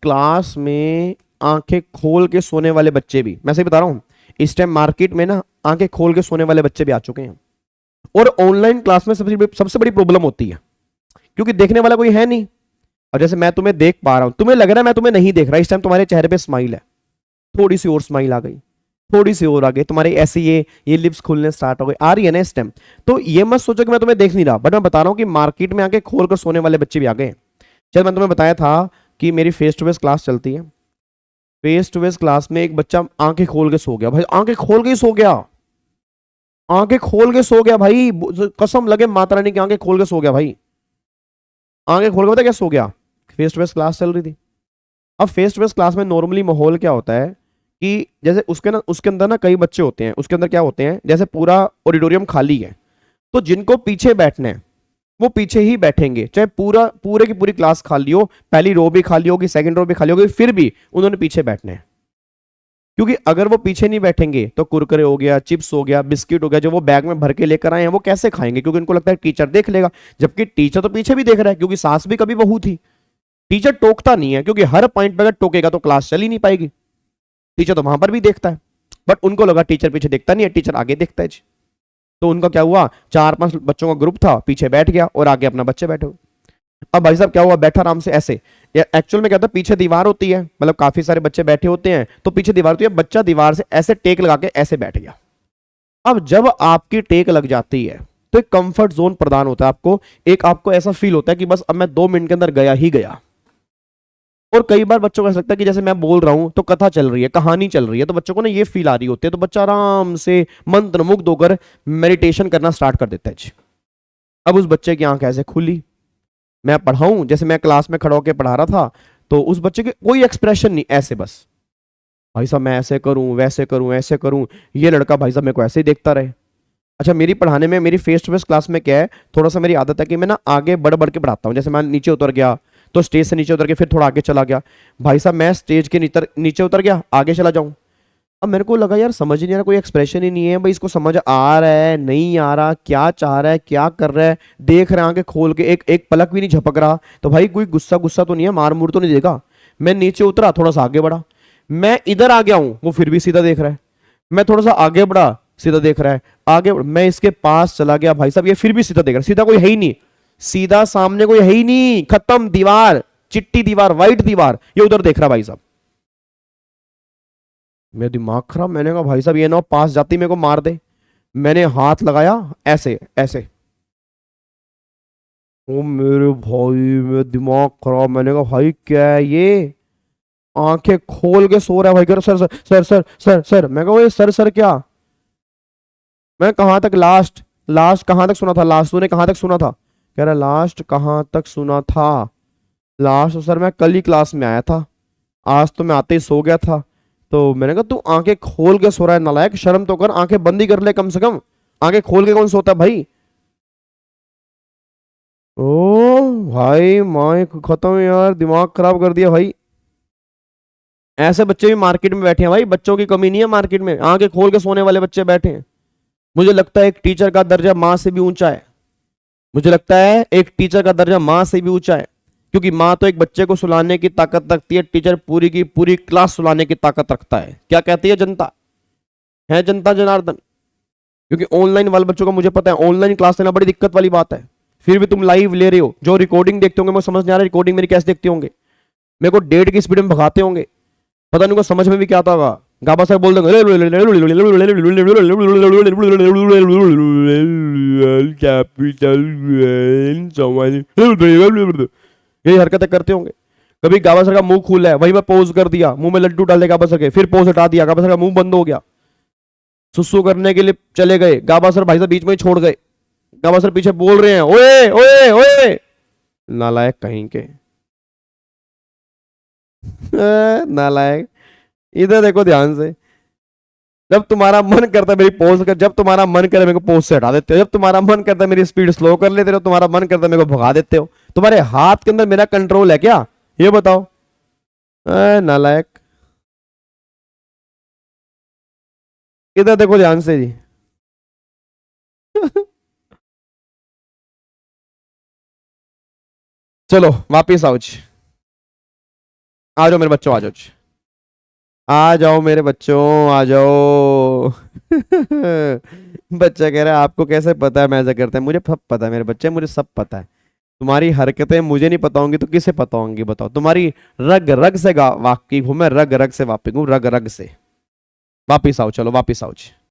Class में आंखें खोल के सोने वाले बच्चे भी, मैं सही बता रहा हूं, इस टाइम मार्केट में ना आंखें खोल के सोने वाले बच्चे भी आ चुके हैं। और ऑनलाइन क्लास में सबसे बड़ी प्रॉब्लम होती है क्योंकि देखने वाला कोई है नहीं। और जैसे मैं तुम्हें देख पा रहा हूं, तुम्हें लग रहा है मैं तुम्हें नहीं देख रहा, इस टाइम तुम्हारे चेहरे पे स्माइल है, थोड़ी सी और स्माइल आ गई, थोड़ी सी और आ गई, तुम्हारी ऐसे ये लिप्स खुलने स्टार्ट हो गई, आ रही है ना इस टाइम। तो ये मत सोचो कि मैं तुम्हें देख नहीं रहा, बट मैं बता रहा हूं कि मार्केट में आके खोल कर सोने वाले बच्चे भी आ गए हैं। शायद मैंने तुम्हें बताया था कि मेरी फेस टू फेस क्लास चलती है। फेस टू फेस क्लास में एक बच्चा आंखें खोल के सो गया भाई, आंखें खोल के ही सो गया, आंखें खोल के सो गया भाई, कसम लगे माता रानी की, आंखें खोल के सो गया भाई, आंखें खोल के पता क्या सो गया। फेस टू फेस क्लास चल रही थी। अब फेस टू फेस क्लास में नॉर्मली माहौल क्या होता है कि जैसे उसके अंदर ना कई बच्चे होते हैं, उसके अंदर क्या होते हैं, जैसे पूरा ऑडिटोरियम खाली है तो जिनको पीछे बैठना है वो पीछे ही बैठेंगे, चाहे पूरे की पूरी क्लास खाली हो, पहली रो भी खाली होगी, सेकंड रो भी खाली होगी, फिर भी उन्होंने पीछे बैठना है। क्योंकि अगर वो पीछे नहीं बैठेंगे तो कुरकुरे हो गया, चिप्स हो गया, बिस्किट हो गया, जो वो बैग में भर के लेकर आए हैं वो कैसे खाएंगे, क्योंकि उनको लगता है टीचर देख लेगा। जबकि टीचर तो पीछे भी देख रहा है, क्योंकि सास भी कभी बहू थी। टीचर टोकता नहीं है, क्योंकि हर पॉइंट पर अगर टोकेगा तो क्लास चल ही नहीं पाएगी। टीचर तो वहां पर भी देखता है, बट उनको लगा टीचर पीछे देखता नहीं है, टीचर आगे देखता है जी। तो उनका क्या हुआ, 4-5 बच्चों का ग्रुप था, पीछे बैठ गया और आगे अपना बच्चे बैठे हुए। अब भाई साहब क्या हुआ, बैठा आराम से ऐसे, एक्चुअल में क्या होता है, पीछे दीवार होती है, मतलब काफी सारे बच्चे बैठे होते हैं तो पीछे दीवार होती है, बच्चा दीवार से ऐसे टेक लगा के ऐसे बैठ गया। अब जब आपकी टेक लग जाती है तो एक कंफर्ट जोन प्रदान होता है आपको, एक आपको ऐसा फील होता है कि बस अब मैं 2 मिनट के अंदर गया ही गया। और कई बार बच्चों को ऐसा लगता है कि जैसे मैं बोल रहा हूं तो कथा चल रही है, कहानी चल रही है, तो बच्चों को ना ये फील आ रही होती है, तो बच्चा आराम से मंत्रमुग्ध होकर मेडिटेशन करना स्टार्ट कर देता है जी। अब उस बच्चे की आंख ऐसे खुली, मैं पढ़ाऊं, जैसे मैं क्लास में खड़ा होकर पढ़ा रहा था, तो उस बच्चे के कोई एक्सप्रेशन नहीं, ऐसे बस भाई साहब मैं ऐसे करूं, वैसे करूं, ऐसे करूं, ये लड़का भाई साहब मेरे को ऐसे ही देखता रहे। अच्छा, मेरी पढ़ाने में, मेरी फेस टू फेस क्लास में क्या है, थोड़ा सा मेरी आदत है कि मैं ना आगे बढ़ बढ़ के पढ़ाता हूँ। जैसे मैं नीचे उतर गया तो स्टेज से नीचे उतर के फिर थोड़ा आगे चला गया, भाई साहब मैं स्टेज के नीचे उतर गया, आगे चला जाऊं। अब मेरे को लगा यार समझ ही नहीं आ रहा, कोई एक्सप्रेशन ही नहीं है भाई, इसको समझ आ रहा है नहीं आ रहा, क्या चाह रहा है, क्या कर रहा है, देख रहे हैं आंखें खोल के, एक एक पलक भी नहीं झपक रहा, तो भाई कोई गुस्सा गुस्सा तो नहीं है, मार मूर तो नहीं देगा। मैं नीचे उतरा, थोड़ा सा आगे बढ़ा, मैं इधर आ गया हूं, वो फिर भी सीधा देख रहा है। मैं थोड़ा सा आगे बढ़ा, सीधा देख रहा है। मैं इसके पास चला गया, भाई साहब ये फिर भी सीधा देख रहा है, सीधा कोई है ही नहीं, सीधा सामने कोई है ही नहीं, खत्म दीवार, चिट्टी दीवार, व्हाइट दीवार, ये उधर देख रहा भाई साहब। मेरा दिमाग खराब, मैंने कहा भाई साहब ये ना पास जाती मेरे को मार दे। मैंने हाथ लगाया ऐसे ऐसे, ओ मेरे भाई, मेरा दिमाग खराब, मैंने कहा भाई क्या है ये, आंखें खोल के सो रहा है भाई, कर sir sir sir sir sir sir, मैं कहा ये सर सर क्या, मैं कहां तक लास्ट, लास्ट कहां तक सुना था, लास्ट तूने कहां तक सुना था, कह रहा लास्ट कहां तक सुना था, लास्ट तो सर मैं कल ही क्लास में आया था, आज तो मैं आते ही सो गया था। तो मैंने कहा तू आंखें खोल के सो रहा है नालायक, शर्म तो कर, आंखें बंद ही कर ले कम से कम, आंखें खोल के कौन सोता है भाई। ओ भाई माँ खत्म यार, दिमाग खराब कर दिया भाई। ऐसे बच्चे भी मार्केट में बैठे हैं भाई, बच्चों की कमी नहीं है मार्केट में, आंखें खोल के सोने वाले बच्चे बैठे हैं। मुझे लगता है एक टीचर का दर्जा माँ से भी ऊंचा है, मुझे लगता है एक टीचर का दर्जा माँ से भी ऊंचा है, क्योंकि माँ तो एक बच्चे को सुलाने की ताकत रखती है, टीचर पूरी की पूरी क्लास सुलाने की ताकत रखता है। क्या कहती है जनता, है जनता जनार्दन। क्योंकि ऑनलाइन वाले बच्चों का मुझे पता है, ऑनलाइन क्लास लेना बड़ी दिक्कत वाली बात है, फिर भी तुम लाइव ले रहे हो, जो रिकॉर्डिंग देखते होंगे, मुझे समझ नहीं आ रहा रिकॉर्डिंग मेरी कैसे देखते होंगे, मेरे को डेढ़ की स्पीड में भगाते होंगे, पता नहीं उनको समझ में भी क्या आता होगा। गाबा सर बोल देंगे यही हरकतें करते होंगे। कभी गाबा सर का मुंह खुला है, वही मैं पोज कर दिया, मुंह में लड्डू डाले गाबा सर के, फिर पोज हटा दिया, गाबा सर का मुंह बंद हो गया, सुसु करने के लिए चले गए, गाबा सर भाई साहब बीच में ही छोड़ गए, गाबा सर पीछे बोल रहे हैं ओए ओए ओए, नालायक कहीं के। नालायक, इधर देखो ध्यान से, जब तुम्हारा मन करता है मेरी पोज कर, जब तुम्हारा मन करे मेरे को पोज से हटा देते हो, जब तुम्हारा मन करता है मेरी स्पीड स्लो कर लेते हो, तुम्हारा मन करता है मेरे को भगा देते हो। तुम्हारे हाथ के अंदर मेरा कंट्रोल है क्या, ये बताओ। नालायक, इधर देखो ध्यान से जी। चलो वापिस आओ जी। आ जाओ मेरे बच्चों, आ जाओ, आ जाओ मेरे बच्चों, आ जाओ। बच्चा कह रहा है आपको कैसे पता है मैं ऐसा करता है? मुझे सब पता है मेरे बच्चे, मुझे सब पता है। तुम्हारी हरकतें मुझे नहीं पता होंगी तो किसे पता होंगी बताओ? तुम्हारी रग रग से वाकिफ हूं मैं, रग रग से वाकिफ हूँ, रग रग से। वापिस आओ, चलो वापिस आओ जी।